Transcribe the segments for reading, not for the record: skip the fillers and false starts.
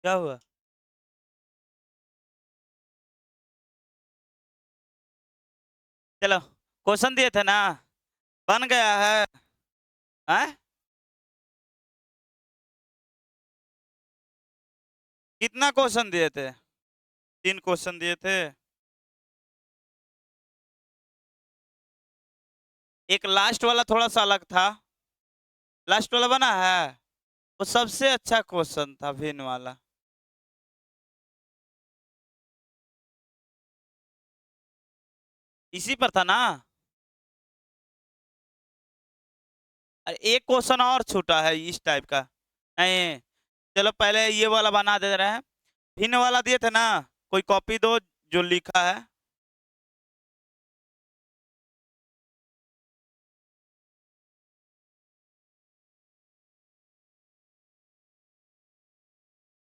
क्या हुआ? चलो, क्वेश्चन दिए थे ना, बन गया है। हैं? कितना क्वेश्चन दिए थे? 3 क्वेश्चन दिए थे। एक लास्ट वाला थोड़ा सा अलग था। लास्ट वाला बना है, वो सबसे अच्छा क्वेश्चन था, भिन्न वाला। इसी पर था ना। अरे एक क्वेश्चन और छूटा है इस टाइप का। नहीं, चलो पहले ये वाला बना दे रहे हैं। भिन्न वाला दिए थे ना, कोई कॉपी दो जो लिखा है।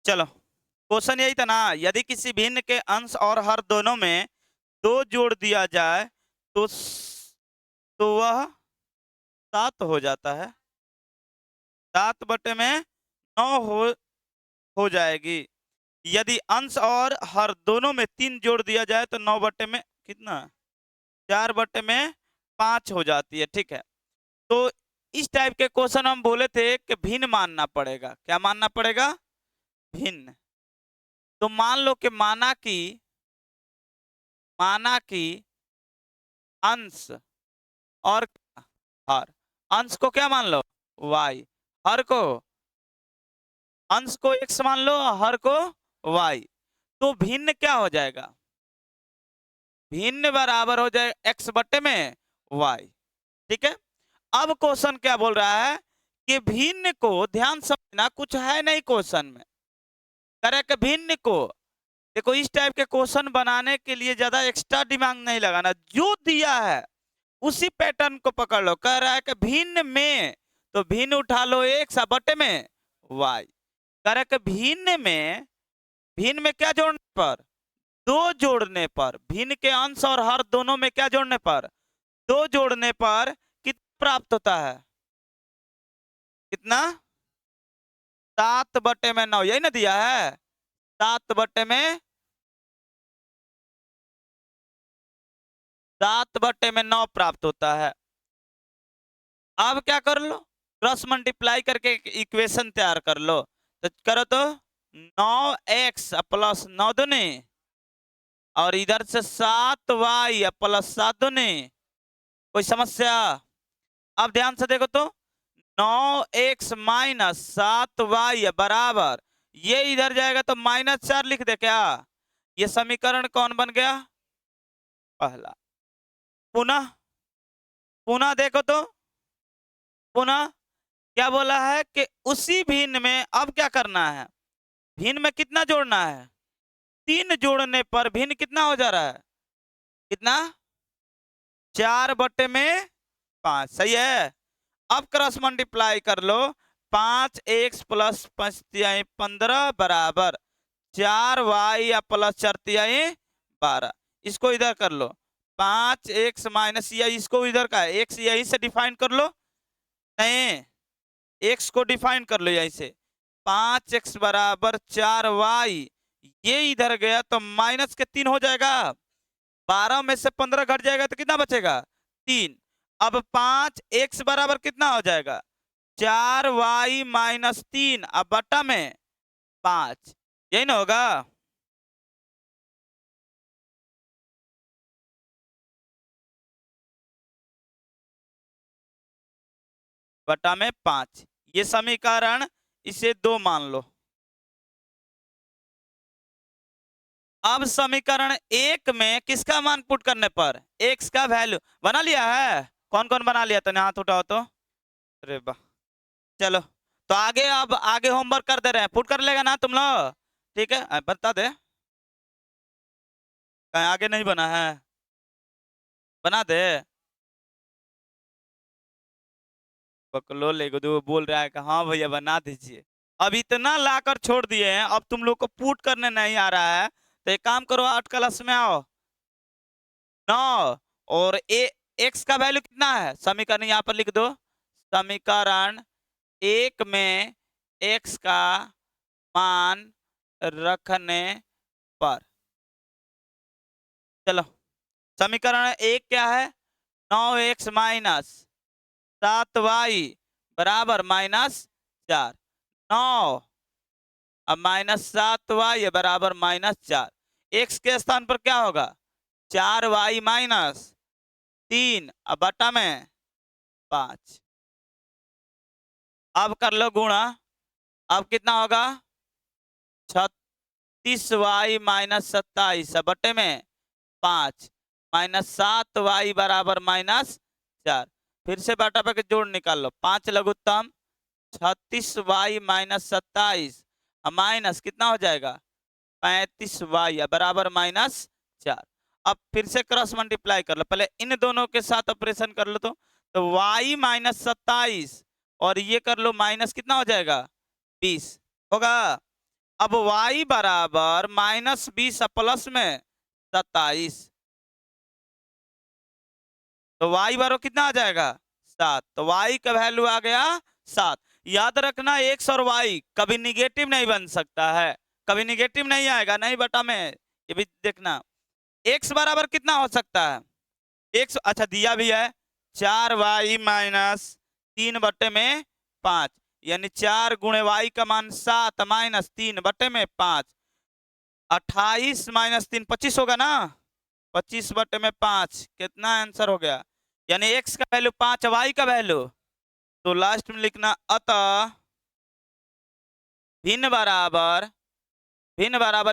चलो, क्वेश्चन यही था ना, यदि किसी भिन्न के अंश और हर दोनों में 2 जोड़ दिया जाए तो तो वह 7 हो जाता है। 7/9 हो जाएगी। यदि अंश और हर दोनों में 3 जोड़ दिया जाए तो 9 बटे में कितना, 4/5 हो जाती है। ठीक है, तो इस टाइप के क्वेश्चन हम बोले थे कि भिन्न मानना पड़ेगा। क्या मानना पड़ेगा? भिन्न। तो मान लो कि माना कि अंश और हर, अंश को क्या मान लो, y, हर को, अंश को x मान लो, हर को y। तो भिन्न क्या हो जाएगा? भिन्न बराबर हो जाए x बटे में y। ठीक है, अब क्वेश्चन क्या बोल रहा है कि भिन्न को, ध्यान समझना, कुछ है नहीं क्वेश्चन में। करे कि भिन्न को, देखो इस टाइप के क्वेश्चन बनाने के लिए ज्यादा एक्स्ट्रा दिमाग नहीं लगाना, जो दिया है उसी पैटर्न को पकड़ लो। कह रहा है कि भिन्न में, तो भिन्न उठा लो x बटे में y। कह रहा है कि भिन्न में क्या जोड़ने पर, 2 जोड़ने पर, भिन्न के अंश और हर दोनों में क्या जोड़ने पर, 2 जोड़ने पर कितना प्राप्त होता है? कितना? 7/9, यही ना दिया है, 7/9 प्राप्त होता है। अब क्या कर लो, क्रॉस मल्टीप्लाई करके इक्वेशन तैयार कर लो। तो करो तो 9x प्लस 9 दूनी, और इधर से 7y प्लस 7 दूनी। कोई समस्या? अब ध्यान से देखो तो 9x माइनस 7y बराबर, ये इधर जाएगा तो -4 लिख दे क्या? ये समीकरण कौन बन गया? पहला। पुनः पुनः देखो तो, पुनः क्या बोला है कि उसी भिन्न में अब क्या करना है, भिन्न में कितना जोड़ना है, 3 जोड़ने पर भिन्न कितना हो जा रहा है, कितना, 4/5। सही है। अब क्रॉस मल्टीप्लाई कर लो, 5x प्लस 5×15 बराबर 4y प्लस 4×12। इसको इधर कर लो, 5x माइनस, या इसको इधर का x यहीं से डिफाइन कर लो। नहीं, x को डिफाइन कर लो यहीं से, 5x बराबर 4y, ये इधर गया तो -3 हो जाएगा। 12 में से 15 घट जाएगा तो कितना बचेगा, 3। अब 5x बराबर कितना हो जाएगा, 4y-3, अब बट्टा में 5, यही ना होगा। बट्टा में 5, ये समीकरण, इसे 2 मान लो। अब समीकरण 1 में किसका मान पुट करने पर x का वैल्यू बना लिया है? कौन कौन बना लिया? तो हाथ उठाओ तो। अरे वाह, चलो, तो आगे, अब आगे होमवर्क कर दे रहे हैं, पुट कर लेगा ना तुम लोग? ठीक है, बता दे, कहीं आगे नहीं बना है, बना दे। बकलो ले बोल रहा है कि हाँ भैया बना दीजिए। अब इतना लाकर छोड़ दिए हैं, अब तुम लोग को पुट करने नहीं आ रहा है, तो एक काम करो, 8 क्लास में आओ। 9 और x का वैल्यू कितना है, समीकरण यहाँ पर लिख दो। समीकरण 1 में x का मान रखने पर। चलो, समीकरण एक क्या है? 9x माइनस 7y बराबर -4। 9 अब -7y बराबर -4। x के स्थान पर क्या होगा? 4y माइनस 3 अब बटा में 5। अब कर लो गुणा। अब कितना होगा? 36y माइनस 27 बटे में 5 -7y बराबर -4। फिर से बटा पे के जोड़ निकाल लो। 5 लघुत्तम 36y माइनस 27 माइनस कितना हो जाएगा? 35y बराबर -4। अब फिर से क्रॉस मल्टीप्लाई कर लो। पहले इन दोनों के साथ ऑपरेशन कर लो तो y माइनस 27 और ये कर लो माइनस कितना हो जाएगा? 20 होगा। अब y बराबर -20 प्लस में 27 तो y बराबर कितना आ जाएगा? 7। तो y का वैल्यू आ गया 7। याद रखना x और y कभी निगेटिव नहीं बन सकता है, कभी निगेटिव नहीं आएगा, नहीं बटा में। ये भी देखना। x बराबर कितना हो सकता है? x अच्छा दिया भी है 4y माइनस 3 बटे में 5 यानी 4 गुणे y का मान 7 माइनस 3 बटे में 5। 28 माइनस 3 25 होगा ना? 25 बटे में 5 कितना आंसर हो गया? यानी x का वैल्यू 5 y का वैल्यू। तो लास्ट में लिखना अतः भिन्न बराबर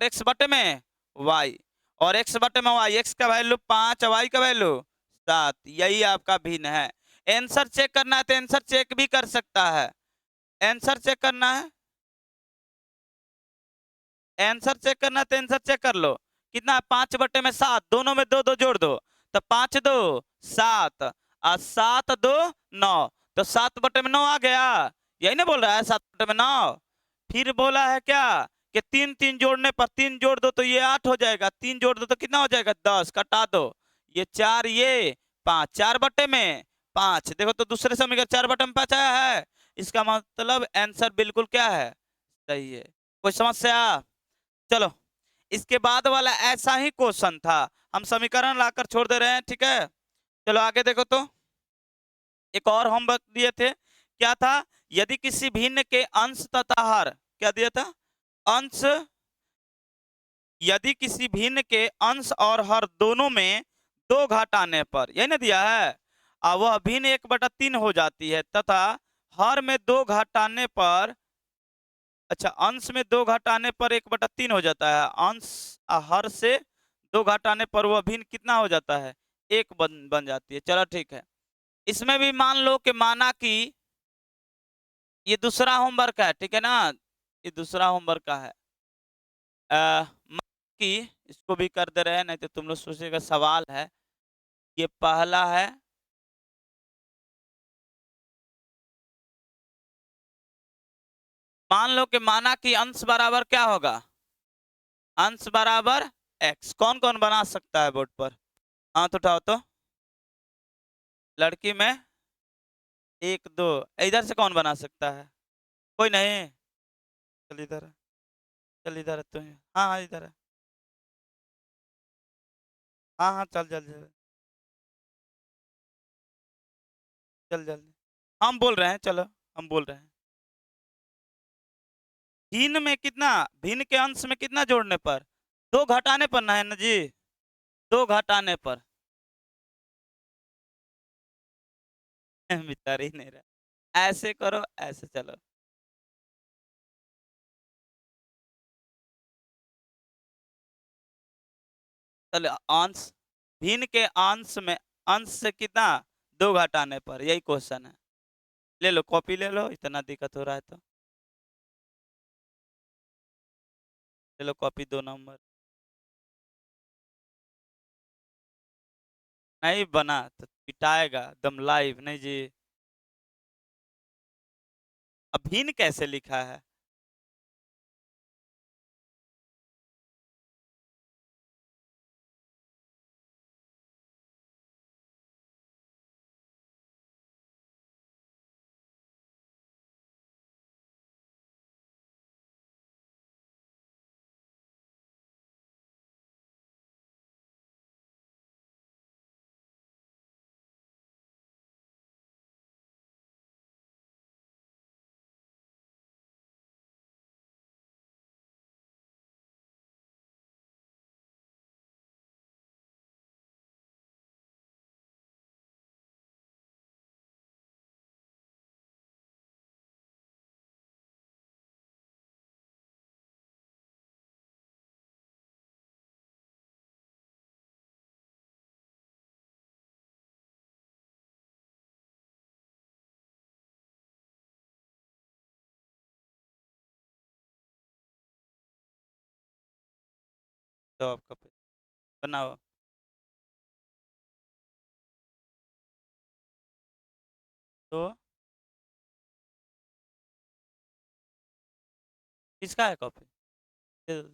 x बटे में y और x बटे में y। x का वैल्यू 5 y का वैल्यू 7। यही आपका भिन्न है। आंसर चेक करना है तो आंसर चेक भी कर सकता है। आंसर चेक करना है, आंसर चेक करना है तो आंसर चेक कर लो। कितना है? 5 बटे में 7, दोनों में 2 2 जोड़ दो तो 5 2 7 और 7 2 9 तो 7 बटे में 9 आ गया। यही ना बोल रहा है 7 बटे में 9। फिर बोला है क्या कि 3 3 जोड़ने पर 3 जोड़ दो तो ये 8 हो जाएगा। 3 जोड़ दो तो कितना हो जाएगा? 10 कटा दो। ये 4 ये 5 4 बटे में 5। देखो तो दूसरे समीकरण 4 बटे में 5 आया है। इसका मतलब आंसर बिल्कुल क्या है? सही है। कोई समस्या? चलो, इसके बाद वाला ऐसा ही क्वेश्चन था, हम समीकरण लाकर छोड़ दे रहे हैं। ठीक है, चलो आगे देखो तो। एक और होमवर्क दिए थे, क्या था? यदि किसी भिन्न के अंश तथा हर, क्या दिया था? अंश, यदि किसी भिन्न के अंश और हर दोनों में 2 घात आने पर, यही ना दिया है, वह भिन्न 1/3 हो जाती है तथा हर में 2 घात आने पर, अच्छा अंश में 2 घात आने पर 1/3 हो जाता है। अंश हर से 2 घात आने पर वह भिन्न कितना हो जाता है? 1 बन जाती है। चलो ठीक है। इसमें भी मान लो कि माना कि ये दूसरा होमवर्क है, ठीक है ना? ये दूसरा होमवर्क का है। कि इसको भी कर दे रहे हैं, नहीं तो तुम लोग सोचेगा सवाल है। ये पहला है, मान लो कि माना कि अंश बराबर क्या होगा? अंश बराबर x। कौन कौन बना सकता है बोर्ड पर? हाथ उठाओ तो। लड़की में 1 2, इधर से कौन बना सकता है? कोई नहीं? चल इधर है, चल इधर है तू। हाँ हाँ इधर है। हाँ हाँ चल जल्दी चल जल्दी। हम बोल रहे हैं, चलो हम बोल रहे हैं। भिन्न में कितना? भिन्न के अंश में कितना जोड़ने पर? 2 घटाने पर ना, है ना जी? 2 घटाने पर। मितर ही नहीं रहा। ऐसे करो, ऐसे चलो। चलो अंश, भिन्न के अंश में, अंश से कितना? 2 घटाने पर, यही क्वेश्चन है। ले लो कॉपी ले लो, इतना दिक्कत हो रहा है तो। ले लो कॉपी 2 नंबर। नहीं बना तो पिटाएगा एकदम लाइव, नहीं जी। अब भिन्न कैसे लिखा है? तो आपका बनाओ। तो किसका है कॉपी? दे दो।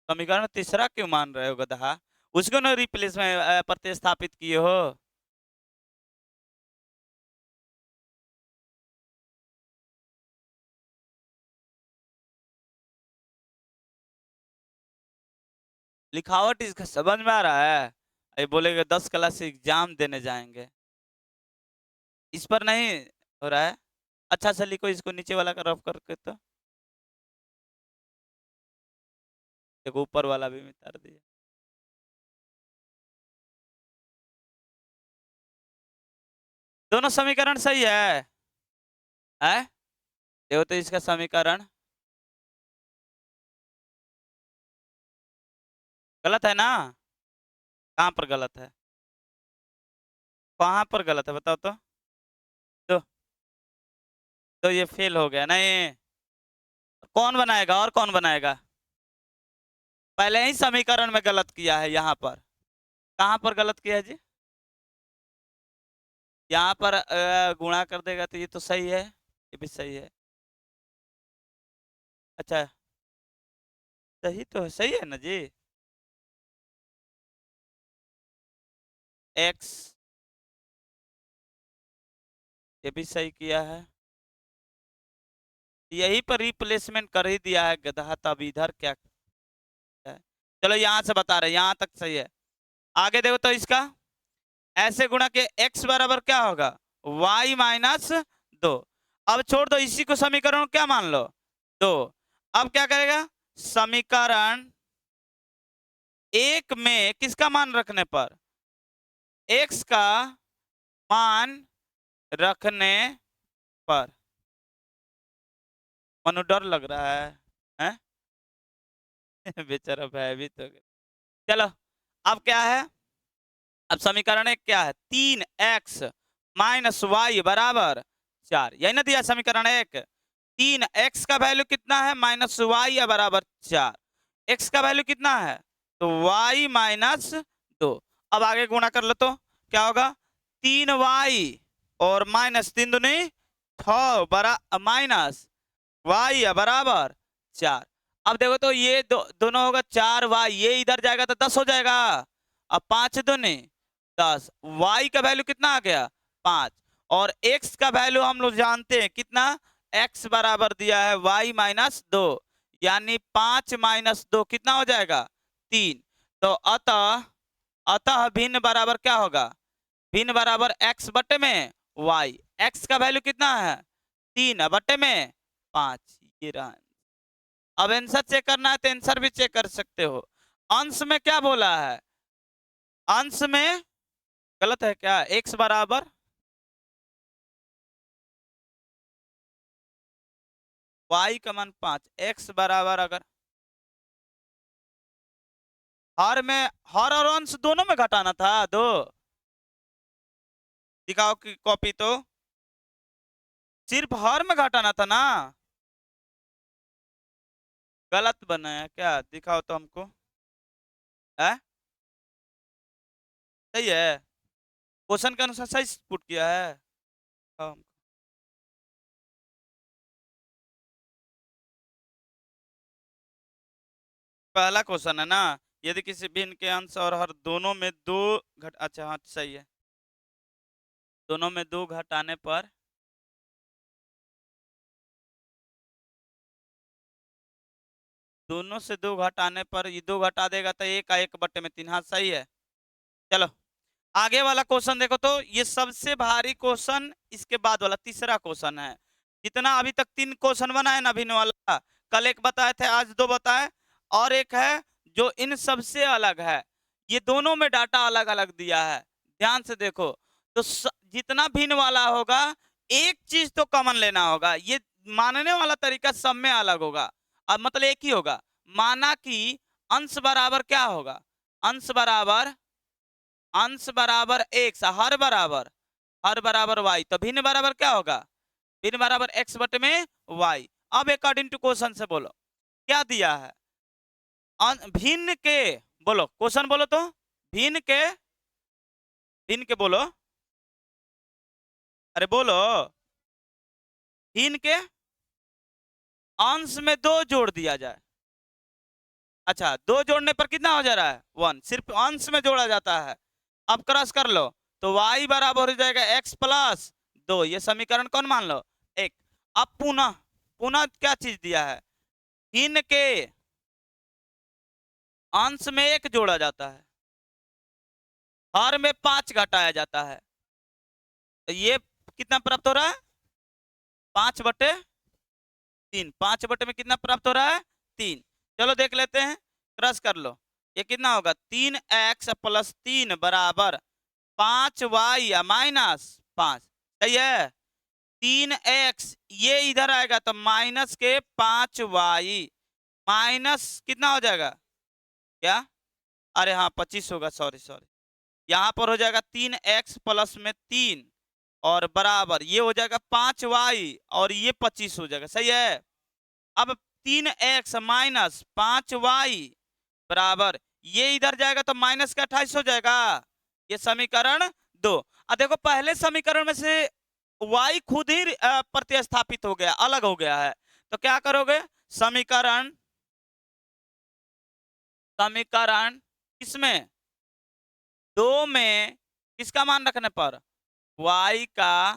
समीकरण तीसरा क्यों मान रहे हो गधा? उसको ना रिप्लेस में प्रतिस्थापित किए हो। लिखावट इसका समझ में आ रहा है? ये बोलेगे 10 क्लास एग्जाम देने जाएंगे, इस पर नहीं हो रहा है। अच्छा से लिखो इसको, नीचे वाला का रफ करके। तो देखो ऊपर वाला भी मिटा दिया। दोनों समीकरण सही है? देखो तो इसका समीकरण गलत है ना? कहाँ पर गलत है? कहाँ पर गलत है बताओ तो, तो ये फेल हो गया नहीं। कौन बनाएगा और कौन बनाएगा? पहले ही समीकरण में गलत किया है यहाँ पर। कहाँ पर गलत किया है जी? यहाँ पर गुणा कर देगा तो ये तो सही है, ये भी सही है। अच्छा, सही तो है, सही है ना जी? एक्स, ये भी सही किया है। यही पर रिप्लेसमेंट कर ही दिया है गधा, तब इधर क्या है? चलो यहाँ से बता रहे, यहाँ तक सही है। आगे देखो तो इसका ऐसे गुणा के x बराबर क्या होगा? y minus 2। अब छोड़ दो, इसी को समीकरण क्या मान लो? 2। अब क्या करेगा? समीकरण एक में किसका मान रखने पर? x का मान रखने पर। मनु डर लग रहा है? बेचारा भयभीत हो गया। चलो, अब क्या है? अब समीकरण एक क्या है? 3x माइनस वाई बराबर 4। यही ना दिया समीकरण एक? 3x का वैल्यू कितना है? माइनस वाई या बराबर 4। x का वैल्यू कितना है? तो y माइनस 2। अब आगे गुणा कर लो तो क्या होगा? 3y और माइनस 3 दूनी 6 बरा माइनस वाई या बराबर 4। अब देखो तो ये दोनों होगा 4y, ये इधर जाएगा तो 10 हो जाएगा। अब 5 दूनी 10, y का वैल्यू कितना आ गया? 5। और x का वैल्यू हम लोग जानते हैं कितना? x बराबर दिया है y माइनस 2, यानी 5 माइनस 2 कितना हो जाएगा? 3। तो अतः अतः भिन्न बराबर क्या होगा? भिन्न बराबर x बटे में y। x का वैल्यू कितना है? 3 बटे में 5। ये रहा। अब आंसर चेक करना है तो आंसर भी चेक कर सकते हो। अंश में क्या बोला है? अंश में गलत है क्या? x बराबर y का मान 5, x बराबर अगर हर में, हर और अंश दोनों में घटाना था दो। दिखाओ कि कॉपी तो सिर्फ हर में घटाना था ना? गलत बनाया क्या? दिखाओ तो हमको है। सही है? क्वेश्चन के अनुसार सही पुट किया है। हाँ। पहला क्वेश्चन है ना, यदि किसी भिन्न के अंश और हर दोनों में दो घट, अच्छा हाँ सही है, दोनों में दो घटाने पर दोनों से दो घटाने पर ये दो घटा देगा तो एक का एक बटे में 3। हाँ सही है। चलो आगे वाला क्वेश्चन देखो तो ये सबसे भारी क्वेश्चन इसके बाद वाला तीसरा क्वेश्चन है। जितना अभी तक 3 क्वेश्चन बनाए ना भिन्न वाला, कल एक बताए थे, आज 2 बताए, और एक है जो इन सबसे अलग है। ये दोनों में डाटा अलग अलग दिया है, ध्यान से देखो। तो जितना भिन्न वाला होगा एक चीज तो कॉमन लेना होगा। ये मानने वाला तरीका सब में अलग होगा। अब मतलब एक ही होगा। माना कि अंश बराबर क्या होगा, अंश बराबर x, हर बराबर y, तो भिन्न बराबर क्या होगा, भिन्न बराबर x बटे में y। अब अकॉर्डिंग टू क्वेश्चन से बोलो क्या दिया है, भिन्न के, बोलो क्वेश्चन बोलो तो, भिन्न के, भिन्न के बोलो, अरे बोलो, भिन्न के अंश में 2 जोड़ दिया जाए। अच्छा 2 जोड़ने पर कितना हो जा रहा है 1, सिर्फ अंश में जोड़ा जाता है। अब क्रॉस कर लो तो y बराबर हो जाएगा x प्लस 2, ये समीकरण कौन मान लो 1। अब पुनः पुनः क्या चीज दिया है, भिन्न के अंश में 1 जोड़ा जाता है, हर में 5 घटाया जाता है, तो ये कितना प्राप्त हो रहा है 5/3, 5 बटे में कितना प्राप्त हो रहा है 3। चलो देख लेते हैं, क्रॉस कर लो, ये कितना होगा 3x प्लस 3 बराबर 5y माइनस 5, सही है। 3x ये इधर आएगा तो माइनस के 5y, माइनस कितना हो जाएगा क्या, अरे हाँ 25 होगा, सॉरी सॉरी, यहाँ पर हो जाएगा 3x प्लस में 3 और बराबर ये हो जाएगा 5y और ये 25 हो जाएगा, सही है। अब 3x माइनस 5y बराबर ये इधर जाएगा तो माइनस का 28 हो जाएगा, ये समीकरण 2। अब देखो पहले समीकरण में से y खुद ही प्रतिस्थापित हो गया, अलग हो गया है, तो क्या करोगे, समीकरण किसमें 2 में किसका मान रखने पर, y का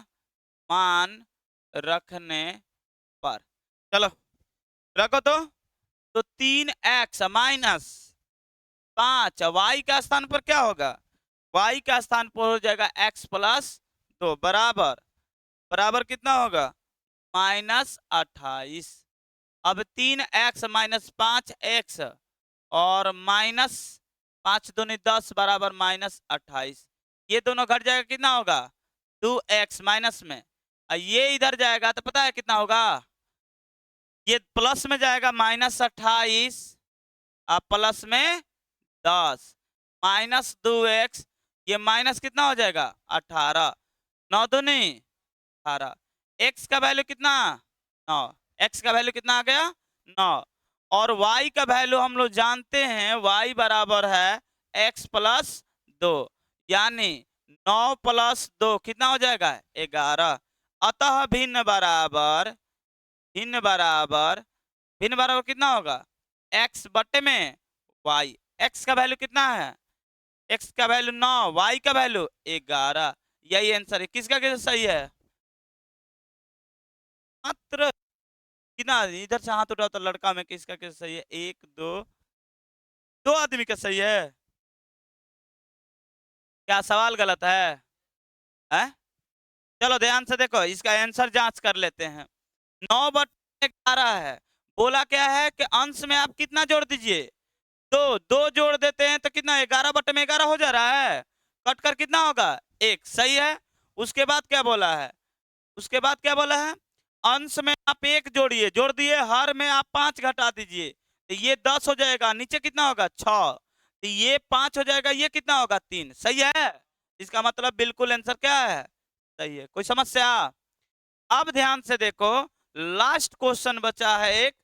मान रखने पर, चलो रखो तो 3x माइनस 5 y का स्थान पर क्या होगा, y का स्थान पर हो जाएगा x प्लस 2 बराबर कितना होगा -28। अब 3x माइनस 5x और माइनस 5 दूनी 10 बराबर -28, ये दोनों घट जाएगा कितना होगा 2x माइनस में, और ये इधर जाएगा तो पता है कितना होगा, ये प्लस में जाएगा -28 और प्लस में 10 माइनस 2x, ये माइनस कितना हो जाएगा 18, 9 दूनी 18, x का वैल्यू कितना 9, x का वैल्यू कितना आ गया 9, और y का वैल्यू हम लोग जानते हैं y बराबर है x प्लस 2, यानी 9 प्लस 2 कितना हो जाएगा 11। अतः भिन्न बराबर कितना होगा x बटे में y, x का वैल्यू कितना है, x का वैल्यू 9, y का वैल्यू 11, यही आंसर है। किसका कैसे सही है, मात्र कितना, इधर से हाथ उठाओ तो लड़का में किसका कैसे सही है, 1 2 आदमी का सही है, क्या सवाल गलत है? चलो ध्यान से देखो, इसका आंसर जांच कर लेते हैं। 9/11 है, बोला क्या है कि अंश में आप कितना जोड़ दीजिए 2 जोड़ देते हैं तो कितना 11/11 हो जा रहा है, कट कर कितना होगा 1, सही है। उसके बाद क्या बोला है, अंश में आप 1 जोड़िए, जोड़ दिए, हर में आप 5 घटा दीजिए, तो ये 10 हो जाएगा, नीचे कितना होगा 6, तो ये 5 हो जाएगा, ये कितना होगा 3, सही है। इसका मतलब बिल्कुल आंसर क्या है सही है। कोई समस्या, अब ध्यान से देखो, लास्ट क्वेश्चन बचा है एक,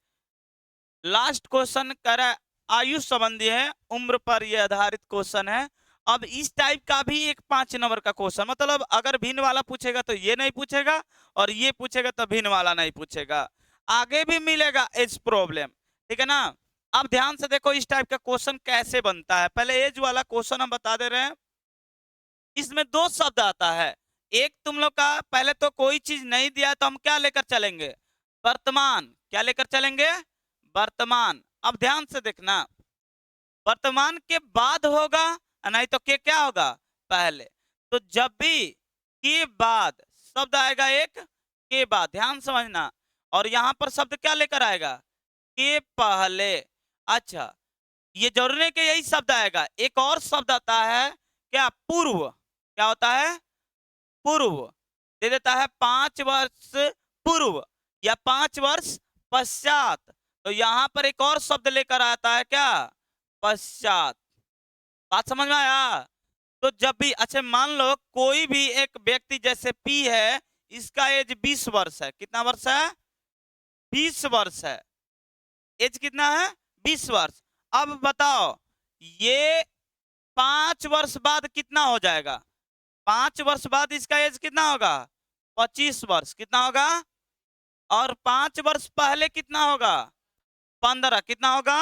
लास्ट क्वेश्चन कर आयु संबंधी है, उम्र पर यह आधारित क्वेश्चन है। अब इस टाइप का भी एक 5 नंबर का क्वेश्चन, मतलब अगर भिन्न वाला पूछेगा तो ये नहीं पूछेगा, और ये पूछेगा तो भिन्न वाला नहीं पूछेगा, आगे भी मिलेगा एज प्रॉब्लम, ठीक है ना। अब ध्यान से देखो इस टाइप का क्वेश्चन कैसे बनता है, पहले एज वाला क्वेश्चन हम बता दे रहे हैं। इसमें 2 शब्द आता है, एक तुम लोग का, पहले तो कोई चीज नहीं दिया तो हम क्या लेकर चलेंगे, वर्तमान, क्या लेकर चलेंगे वर्तमान। अब ध्यान से देखना, वर्तमान के बाद होगा, नहीं तो के क्या होगा पहले, तो जब भी के बाद शब्द आएगा एक के बाद, ध्यान समझना, और यहां पर शब्द क्या लेकर आएगा के पहले। अच्छा ये जरूरी नहीं कि यही शब्द आएगा, एक और शब्द आता है क्या पूर्व, क्या होता है पूर्व, दे देता है 5 वर्ष पूर्व या 5 वर्ष पश्चात, तो यहां पर एक और शब्द लेकर आता है क्या पश्चात। बात समझ में आया? तो जब भी अच्छा मान लो कोई भी एक व्यक्ति जैसे पी है, इसका एज 20 वर्ष है। कितना वर्ष है? 20 वर्ष है। एज कितना है? 20 वर्ष। अब बताओ ये 5 वर्ष बाद कितना हो जाएगा? 5 वर्ष बाद इसका एज कितना होगा? 25 वर्ष। कितना होगा? और 5 वर्ष पहले कितना होगा? 15। कितना होगा?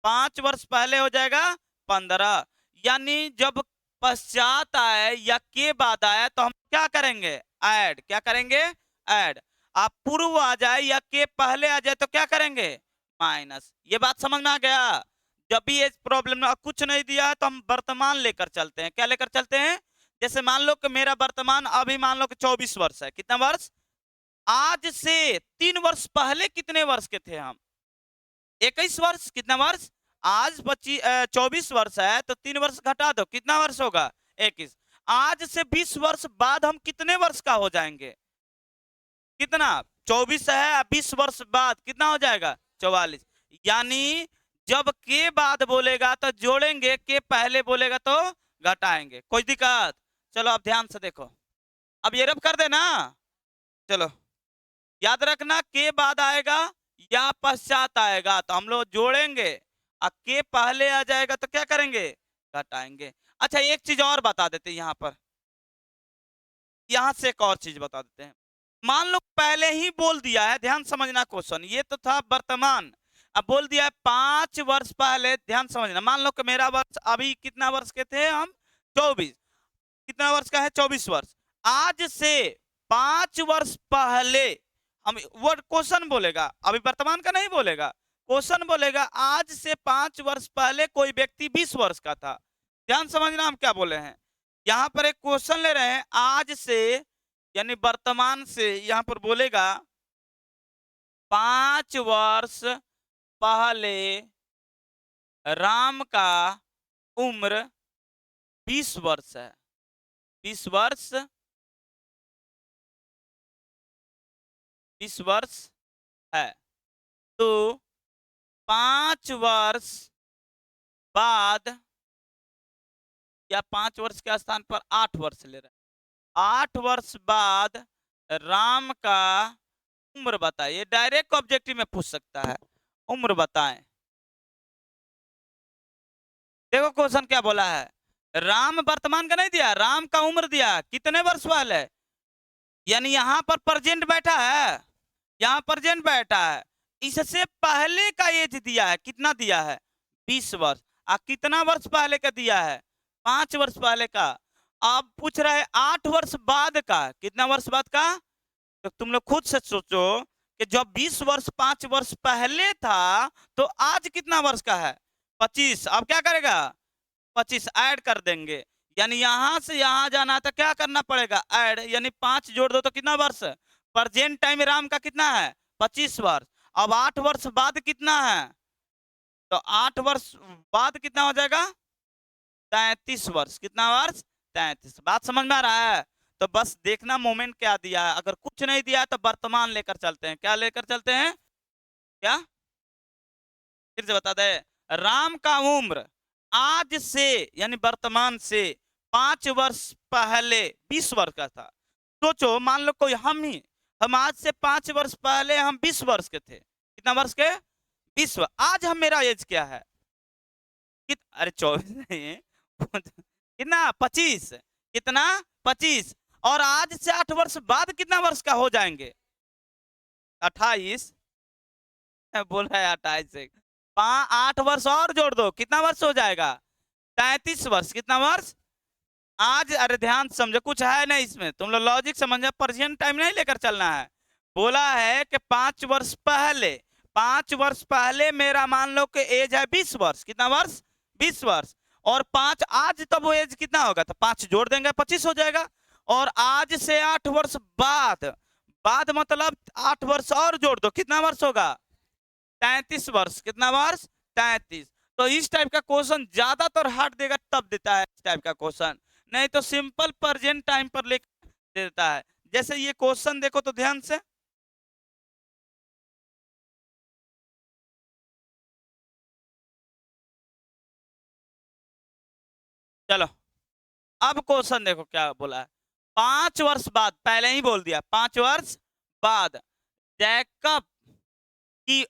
5 वर्ष पहले हो जाएगा 15। यानी जब पश्चात आए या के बाद आए तो हम क्या करेंगे? ऐड। क्या करेंगे? ऐड। आप पूर्व आ जाए या के पहले आ जाए तो क्या करेंगे? माइनस। ये बात समझ में आ गया? जब भी ये प्रॉब्लम कुछ नहीं दिया है तो हम वर्तमान लेकर चलते हैं। क्या लेकर चलते हैं? जैसे मान लो कि मेरा वर्तमान अभी मान लो कि 24 वर्ष है। कितना वर्ष? आज से 3 वर्ष पहले कितने वर्ष के थे हम? 21 वर्ष। कितना वर्ष? आज 24 वर्ष है तो 3 वर्ष घटा दो, कितना वर्ष होगा? 21। आज से 20 वर्ष बाद हम कितने वर्ष का हो जाएंगे? कितना? 24 है, 20 वर्ष बाद कितना हो जाएगा? 44। यानी जब के बाद बोलेगा तो जोड़ेंगे, के पहले बोलेगा तो घटाएंगे। कोई दिक्कत? चलो अब ध्यान से देखो, अब ये रब कर देना। चलो याद रखना, के बाद आएगा या पश्चात आएगा तो हम लोग जोड़ेंगे, और के पहले आ जाएगा तो क्या करेंगे? घटाएंगे। अच्छा एक चीज और बता देते हैं यहाँ पर, यहाँ से एक और चीज बता देते हैं। मान लो पहले ही बोल दिया है, ध्यान समझना क्वेश्चन, ये तो था वर्तमान, अब बोल दिया है 5 वर्ष पहले। ध्यान समझना, मान लो कि मेरा वर्ष अभी कितना वर्ष के थे हम? 24। कितना वर्ष का है? 24 वर्ष। आज से 5 वर्ष पहले हम वर्ड क्वेश्चन बोलेगा, अभी वर्तमान का नहीं बोलेगा, क्वेश्चन बोलेगा आज से 5 वर्ष पहले कोई व्यक्ति 20 वर्ष का था। ध्यान समझना हम क्या बोले हैं, यहां पर एक क्वेश्चन ले रहे हैं। आज से यानी वर्तमान से यहां पर बोलेगा 5 वर्ष पहले राम का उम्र 20 वर्ष है। 20 वर्ष, 20 वर्ष है। तो 5 वर्ष बाद, या 5 वर्ष के स्थान पर 8 वर्ष ले रहे हैं, 8 वर्ष बाद राम का उम्र बताइए। डायरेक्ट ऑब्जेक्टिव में पूछ सकता है, उम्र बताएं। देखो क्वेश्चन क्या बोला है, राम वर्तमान का नहीं दिया, राम का उम्र दिया कितने वर्ष वाले, यानी यहां पर प्रेजेंट बैठा है, यहां प्रेजेंट बैठा है। इससे पहले का एज दिया है, कितना दिया है? 20 वर्ष। कितना वर्ष पहले का दिया है? 5 वर्ष पहले का। अब पूछ रहा है 8 वर्ष बाद का, कितना वर्ष बाद का? तो तुम लोग खुद से सोचो कि जब 20 वर्ष 5 वर्ष पहले था तो आज कितना वर्ष का है? 25। अब क्या करेगा? 25 ऐड कर देंगे, यानी यहां से यहां जाना तो क्या करना पड़ेगा? ऐड, यानी 5 जोड़ दो तो कितना वर्ष? प्रेजेंट टाइम राम का कितना है? 25 वर्ष। अब 8 वर्ष बाद कितना है? तो 8 वर्ष बाद कितना हो जाएगा? 33 वर्ष। कितना वर्ष? 33। बात समझ में आ रहा है? तो बस देखना मोमेंट क्या दिया है, अगर कुछ नहीं दिया है तो वर्तमान लेकर चलते हैं। क्या लेकर चलते हैं? क्या? फिर से बता दे, राम का उम्र आज से यानी वर्तमान से 5 वर्ष पहले 20 वर्ष का था। सोचो मान लो कोई हम आज से 5 वर्ष पहले हम 20 वर्ष के थे। कितना वर्ष के? 20 वर्ष। आज हम मेरा एज क्या है? अरे 24 नहीं कितना? 25। कितना? 25। और आज से 8 वर्ष बाद कितना वर्ष का हो जाएंगे? 28। बोल रहा है 28 से 8 वर्ष और जोड़ दो, कितना वर्ष हो जाएगा? 33 वर्ष। कितना वर्ष? आज अरे ध्यान समझो, कुछ है नहीं इसमें, तुम लोग लॉजिक समझो, प्रेजेंट टाइम नहीं लेकर चलना है। बोला है कि 5 वर्ष पहले, 5 वर्ष पहले मेरा मान लो कि एज है 20 वर्ष। कितना वर्ष? 20 वर्ष। और 5 आज, तब वो एज कितना होगा? तो 5 जोड़ देंगे 25 हो जाएगा। और आज से 8 वर्ष बाद, बाद मतलब 8 वर्ष और जोड़ दो, कितना वर्ष होगा? 33 वर्ष। कितना वर्ष? 33। तो इस टाइप का क्वेश्चन ज्यादातर हार्ड देगा तब देता है इस टाइप का क्वेश्चन, नहीं तो सिंपल प्रेजेंट टाइम पर लेकर देता है। जैसे ये क्वेश्चन देखो तो ध्यान से, चलो अब क्वेश्चन देखो क्या बोला है। 5 वर्ष बाद, पहले ही बोल दिया 5 वर्ष बाद जैकब की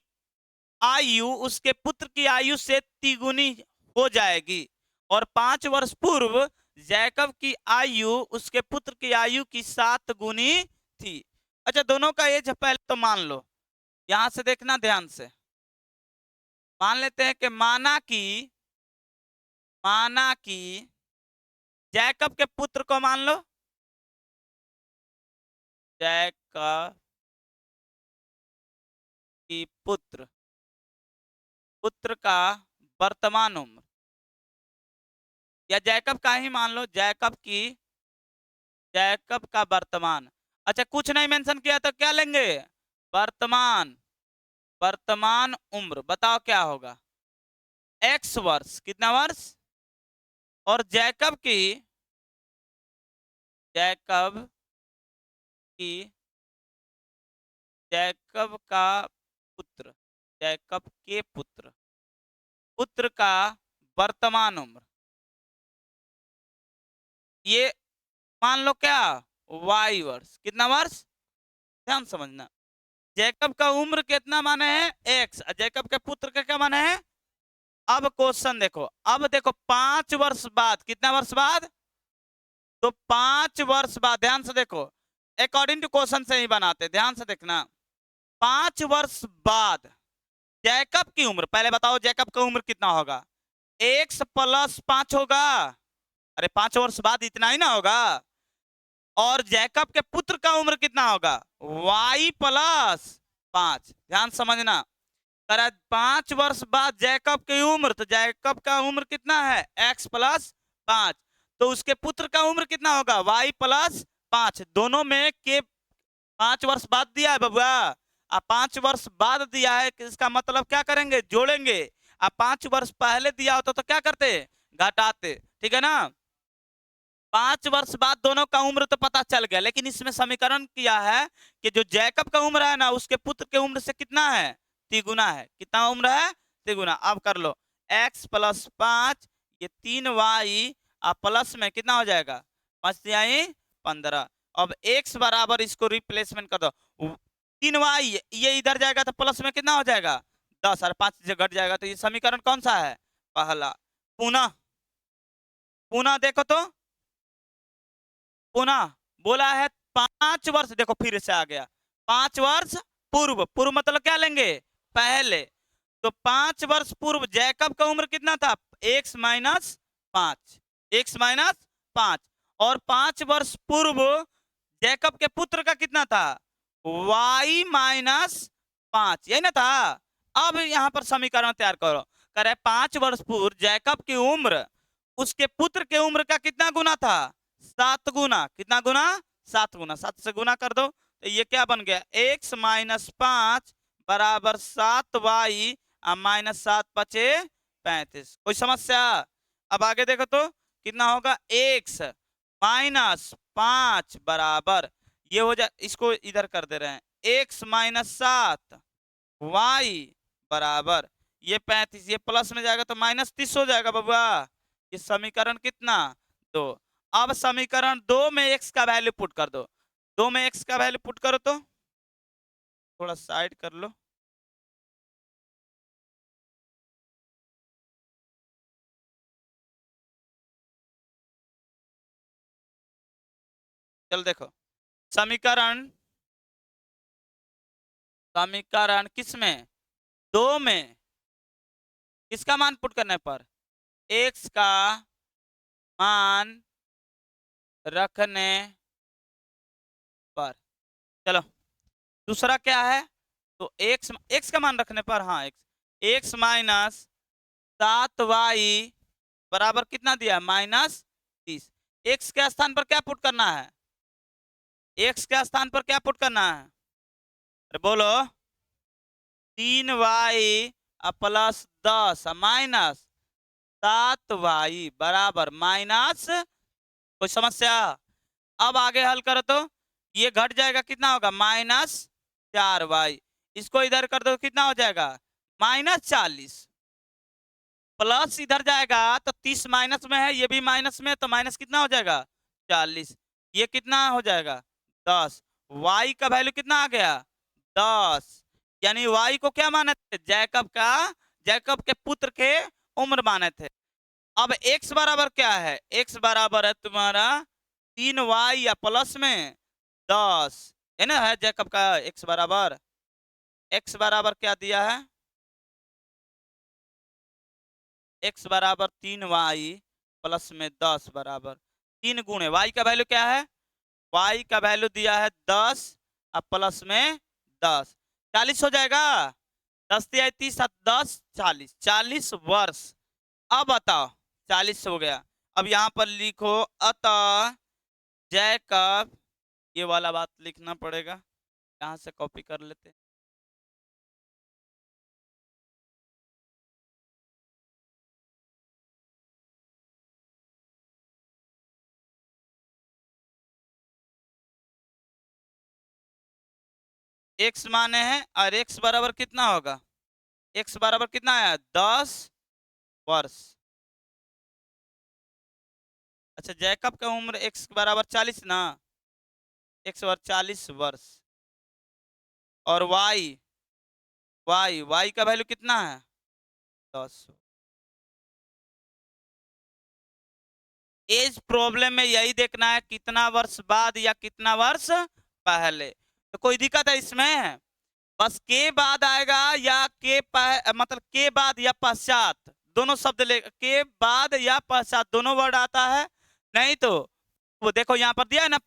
आयु उसके पुत्र की आयु से तिगुनी हो जाएगी, और 5 वर्ष पूर्व जैकब की आयु उसके पुत्र की आयु की 7 गुनी थी। अच्छा, दोनों का एज पहले तो मान लो, यहां से देखना ध्यान से। मान लेते हैं कि माना कि जैकब के पुत्र को मान लो, जैकब की पुत्र का वर्तमान उम्र, या जैकब का ही मान लो, जैकब का वर्तमान। अच्छा, कुछ नहीं मेंशन किया तो क्या लेंगे? वर्तमान उम्र। बताओ क्या होगा? x वर्ष, कितना वर्ष? और जैकब की जैकब का पुत्र, जैकब के पुत्र का वर्तमान उम्र, ये मान लो क्या? y वर्ष। कितना वर्ष? ध्यान समझना। जैकब का उम्र कितना माने है? x। जैकब के पुत्र का क्या माने है? अब क्वेश्चन देखो, अब देखो 5 वर्ष बाद, कितना वर्ष बाद? तो 5 वर्ष बाद, ध्यान से देखो, अकॉर्डिंग टू क्वेश्चन से ही बनाते, ध्यान से देखना। 5 वर्ष बाद जैकब की उम्र, पहले बताओ जैकब का उम्र कितना होगा? x + 5 होगा। अरे 5 वर्ष बाद इतना ही ना होगा। और जैकब के पुत्र का उम्र कितना होगा? y + 5। ध्यान समझना। 5 वर्ष बाद जैकब की उम्र, तो जैकब का उम्र कितना है? x + 5। तो उसके पुत्र का उम्र कितना होगा? y + 5। दोनों में के 5 वर्ष बाद दिया है बबुआ। अब 5 वर्ष बाद दिया है, इसका मतलब क्या करेंगे? जोड़ेंगे। अब 5 वर्ष पहले दिया होता तो क्या करते? घटाते। ठीक है ना? 5 वर्ष बाद दोनों का उम्र तो पता चल गया, लेकिन इसमें समीकरण किया है कि जो जैकब का उम्र है ना, उसके पुत्र के उम्र से कितना है? तिगुना है। कितना उम्र है? तिगुना। अब कर लो, x + 5, ये 3y, अब प्लस में कितना हो जाएगा? 5×3 = 15। अब x बराबर, इसको रिप्लेसमेंट कर दो, 3y, ये इधर जाएगा तो प्लस में कितना हो जाएगा? 10, और 5 से घट जाएगा। तो ये समीकरण कौन सा है? पहला। पुनः पुनः देखो तो, पुनः बोला है 5 वर्ष, देखो फिर से आ गया 5 वर्ष पूर्व मतलब क्या लेंगे? पहले। तो 5 वर्ष पूर्व जैकब का उम्र कितना था? x - 5, x - 5। और 5 वर्ष पूर्व जैकब के पुत्र का कितना था? y - 5, यही ना था। अब यहां पर समीकरण तैयार करो। करे 5 वर्ष पूर्व जैकब की उम्र उसके पुत्र के उम्र का कितना गुना था? 7 गुना। कितना गुना? 7 गुना। 7 से गुना कर दो तो ये क्या बन गया? x - 5 = 7y, -7×5 = 35। कोई समस्या? अब आगे देखो तो कितना होगा? x - 5 बराबर, ये हो जाए, इसको इधर कर दे रहे हैं, x - 7 y बराबर, ये 35, ये प्लस में जाएगा तो -30 हो जाएगा बबुआ। ये समीकरण कितना? 2। अब समीकरण 2 में x का वैल्यू पुट कर दो। 2 में x का वैल्यू पुट करो तो, थोड़ा साइड कर लो। चल देखो, समीकरण समीकरण किस में? 2 में किसका मान पुट करने पर? x का मान रखने पर। चलो दूसरा क्या है? तो x का मान रखने पर, हाँ, x -7y बराबर कितना दिया? -30। x के स्थान पर क्या पुट करना है? x के स्थान पर क्या पुट करना है? अरे बोलो। 3y + 10 -7y बराबर माइनस। कोई समस्या? अब आगे हल करो तो ये घट जाएगा, कितना होगा? -4y। इसको इधर कर दो, कितना हो जाएगा? -40। प्लस इधर जाएगा तो 30 माइनस में है, ये भी माइनस में, तो माइनस कितना हो जाएगा 40, ये कितना हो जाएगा 10। y का वैल्यू कितना आ गया 10, यानी y को क्या माने थे जैकब के पुत्र के उम्र माने थे। अब x बराबर क्या है, x बराबर है तुम्हारा 3y या प्लस में 10 है ना, है जैकब का x बराबर क्या दिया है, x बराबर 3y प्लस में 10 बराबर 3 गुणे y का वैल्यू क्या है, y का वैल्यू दिया है 10 अब प्लस में 10, 40 हो जाएगा, 10 तिया 30 10 40, 40 वर्ष। अब बताओ 40 हो गया, अब यहाँ पर लिखो अतः जैकब, ये वाला बात लिखना पड़ेगा, यहाँ से कॉपी कर लेते। x माने हैं और x बराबर कितना होगा, x बराबर कितना है 10 वर्ष। अच्छा जैकब का उम्र x बराबर 40 ना, x बराबर 40 वर्ष, और y का वैल्यू कितना है 10। एज प्रॉब्लम में यही देखना है कितना वर्ष बाद या कितना वर्ष पहले, तो कोई दिक्कत है इसमें, बस के बाद आएगा या मतलब के बाद या पश्चात, दोनों शब्द ले, के बाद या पश्चात दोनों वर्ड आता है, नहीं तो वो देखो यहाँ पर दिया है ना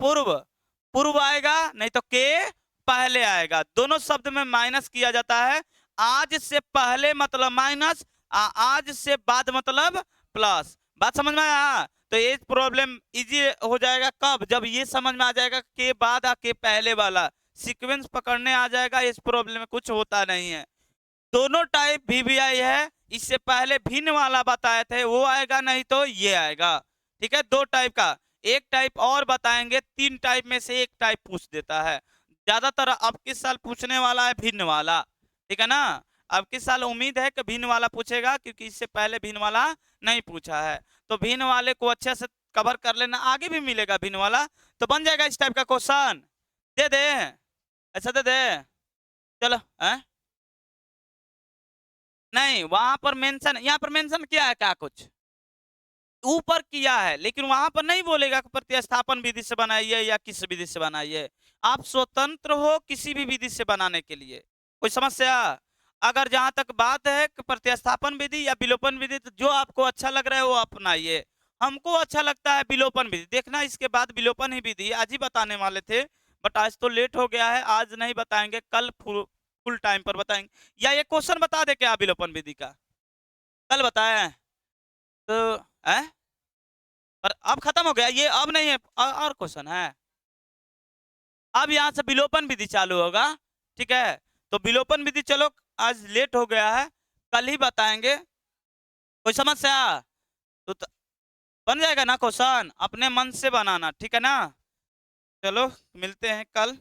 पूर्व आएगा, नहीं तो के पहले आएगा, दोनों शब्द में माइनस किया जाता है, आज से पहले मतलब माइनस, आज से बाद मतलब प्लस। बात समझ में आया, तो ये प्रॉब्लम इजी हो जाएगा कब, जब ये समझ में आ जाएगा के बाद के पहले वाला सीक्वेंस पकड़ने आ जाएगा, इस प्रॉब्लम में कुछ होता नहीं है। दोनों टाइप VBI है, इससे पहले भिन्न वाला बताए थे वो आएगा, नहीं तो ये आएगा, ठीक है, दो टाइप का, एक टाइप और बताएंगे, 3 टाइप में से एक टाइप पूछ देता है, ज्यादातर अब किस साल पूछने वाला है भिन्न वाला, ठीक है ना, अब किस साल उम्मीद है कि भिन्न वाला पूछेगा, क्योंकि इससे पहले भिन्न वाला नहीं पूछा है, तो भिन्न वाले को अच्छे से कवर कर लेना, आगे भी मिलेगा भिन्न वाला, तो बन जाएगा इस टाइप का क्वेश्चन, दे दे, ऐसा दे दे, चलो है नहीं, वहां पर मेंशन, यहाँ पर मेंशन किया है क्या कुछ, ऊपर किया है, लेकिन वहां पर नहीं बोलेगा कि प्रतिस्थापन विधि से बनाइए या किस विधि से बनाइए, आप स्वतंत्र हो किसी भी विधि से बनाने के लिए, कोई समस्या, अगर जहां तक बात है कि प्रतिस्थापन विधि या विलोपन विधि, तो जो आपको अच्छा लग रहा है वो अपनाइए, हमको अच्छा लगता है विलोपन विधि, देखना इसके बाद विलोपन ही विधि आज ही बताने वाले थे, बट आज तो लेट हो गया है, आज नहीं बताएंगे, कल फुल टाइम पर बताएंगे, या ये क्वेश्चन बता दे क्या विलोपन विधि का, कल बताए तो है, पर अब खत्म हो गया ये, अब नहीं है, और क्वेश्चन है, अब यहाँ से विलोपन विधि चालू होगा, ठीक है, तो विलोपन विधि चलो आज लेट हो गया है, कल ही बताएंगे, कोई समस्या, तो बन जाएगा ना क्वेश्चन, अपने मन से बनाना, ठीक है ना, चलो मिलते हैं कल।